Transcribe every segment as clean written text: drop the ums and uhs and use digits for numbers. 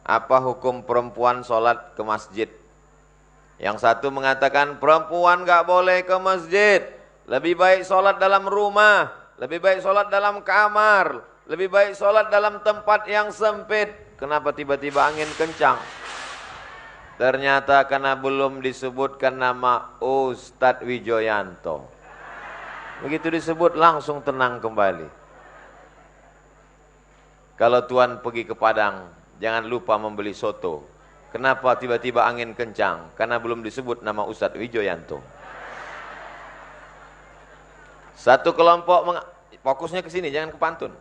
Apa hukum perempuan sholat ke masjid? Yang satu mengatakan perempuan gak boleh ke masjid. Lebih baik sholat dalam rumah. Lebih baik sholat dalam kamar. Lebih baik sholat dalam tempat yang sempit. Kenapa tiba-tiba angin kencang? Ternyata karena belum disebutkan nama Ustadz Wijoyanto. Begitu disebut langsung tenang kembali. Kalau Tuan pergi ke Padang, jangan lupa membeli soto. Kenapa tiba-tiba angin kencang? Karena belum disebut nama Ustadz Wijoyanto. Satu kelompok, fokusnya ke sini, jangan ke pantun.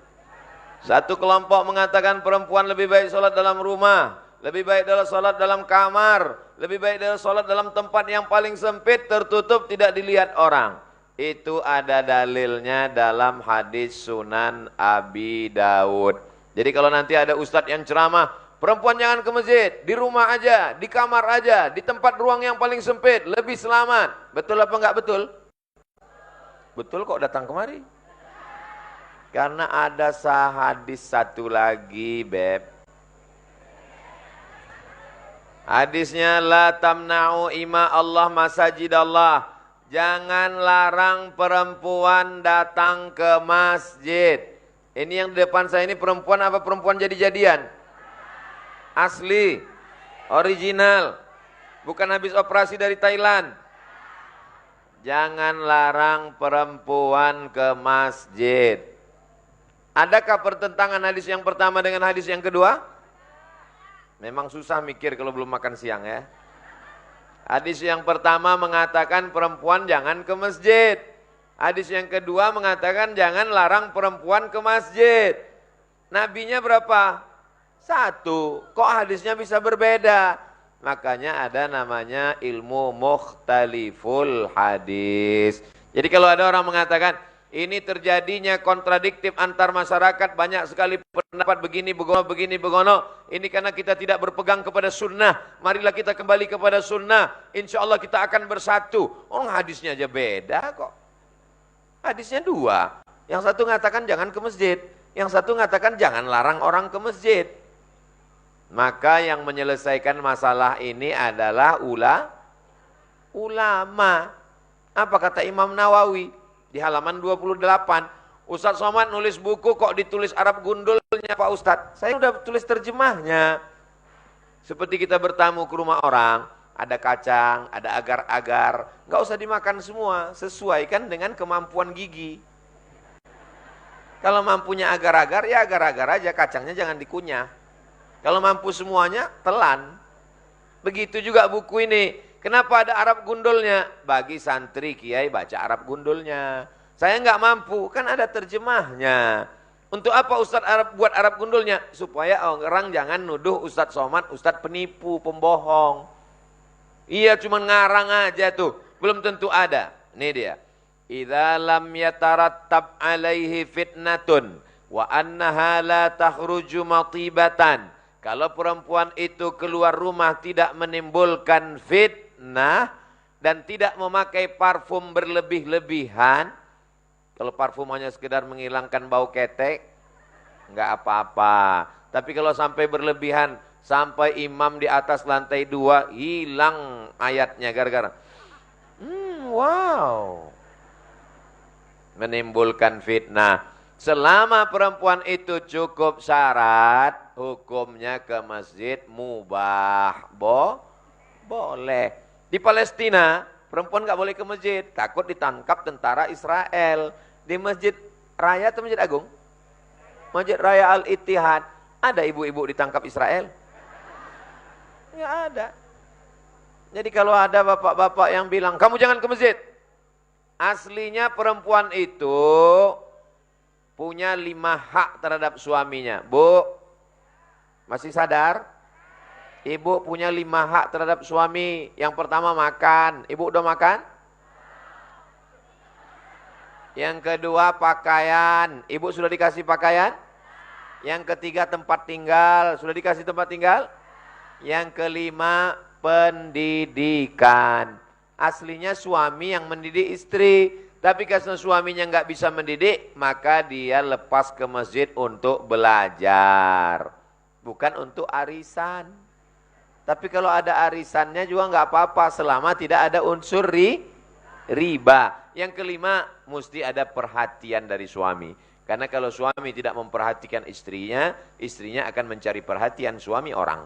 Satu kelompok mengatakan perempuan lebih baik sholat dalam rumah, lebih baik dalam sholat dalam kamar, lebih baik dalam sholat dalam tempat yang paling sempit, tertutup, tidak dilihat orang. Itu ada dalilnya dalam hadis Sunan Abi Daud. Jadi kalau nanti ada ustadz yang ceramah, perempuan jangan ke masjid, di rumah aja, di kamar aja, di tempat ruang yang paling sempit, lebih selamat. Betul apa enggak betul? Betul kok, datang kemari. Karena ada hadis satu lagi, Beb. Hadisnya, la tamna'u ima Allah masajid Allah. Jangan larang perempuan datang ke masjid. Ini yang di depan saya ini perempuan apa perempuan jadi-jadian? Asli, original, bukan habis operasi dari Thailand. Jangan larang perempuan ke masjid. Adakah pertentangan hadis yang pertama dengan hadis yang kedua? Memang susah mikir kalau belum makan siang ya. Hadis yang pertama mengatakan perempuan jangan ke masjid. Hadis yang kedua mengatakan jangan larang perempuan ke masjid. Nabinya berapa? Satu. Kok hadisnya bisa berbeda? Makanya ada namanya ilmu mukhtaliful hadis. Jadi kalau ada orang mengatakan ini terjadinya kontradiktif antar masyarakat, banyak sekali pendapat begini begono. Ini karena kita tidak berpegang kepada sunnah. Marilah kita kembali kepada sunnah. Insya Allah kita akan bersatu. Oh, hadisnya aja beda kok. Hadisnya dua. Yang satu mengatakan jangan ke masjid. Yang satu mengatakan jangan larang orang ke masjid. Maka yang menyelesaikan masalah ini adalah ulama. Apa kata Imam Nawawi? Di halaman 28, Ustadz Somad nulis buku kok ditulis Arab gundulnya Pak Ustadz. Saya udah tulis terjemahnya. Seperti kita bertamu ke rumah orang, ada kacang, ada agar-agar, nggak usah dimakan semua, sesuaikan dengan kemampuan gigi. Kalau mampunya agar-agar, ya agar-agar aja, kacangnya jangan dikunyah. Kalau mampu semuanya, telan. Begitu juga buku ini. Kenapa ada Arab gundulnya? Bagi santri kiai baca Arab gundulnya. Saya nggak mampu, kan ada terjemahnya. Untuk apa Ustadz buat Arab gundulnya? Supaya orang jangan nuduh Ustadz Somad, Ustadz penipu, pembohong. Iya cuma ngarang aja tuh, belum tentu ada. Ini dia. Idza lam yatarattab alaihi fitnatun wa annaha la takhruju matibatan. Kalau perempuan itu keluar rumah tidak menimbulkan fitnah dan tidak memakai parfum berlebih-lebihan. Kalau parfum hanya sekedar menghilangkan bau ketek, enggak apa-apa. Tapi kalau sampai berlebihan, sampai imam di atas lantai 2 hilang ayatnya gara-gara. Wow. Menimbulkan fitnah. Selama perempuan itu cukup syarat, hukumnya ke masjid mubah. Boleh. Di Palestina, perempuan nggak boleh ke masjid, takut ditangkap tentara Israel. Di Masjid Raya atau Masjid Agung? Masjid Raya Al-Ittihad, ada ibu-ibu ditangkap Israel? Nggak ada. Jadi kalau ada bapak-bapak yang bilang, kamu jangan ke masjid. Aslinya perempuan itu punya 5 hak terhadap suaminya. Bu, masih sadar? Ibu punya 5 hak terhadap suami. Yang pertama makan. Ibu udah makan? Yang kedua pakaian. Ibu sudah dikasih pakaian? Yang ketiga tempat tinggal. Sudah dikasih tempat tinggal? Yang kelima pendidikan. Aslinya suami yang mendidik istri. Tapi karena suaminya nggak bisa mendidik, maka dia lepas ke masjid untuk belajar. bukan untuk arisan. Tapi kalau ada arisannya juga nggak apa-apa selama tidak ada unsur riba. Yang kelima, mesti ada perhatian dari suami. Karena kalau suami tidak memperhatikan istrinya, istrinya akan mencari perhatian suami orang.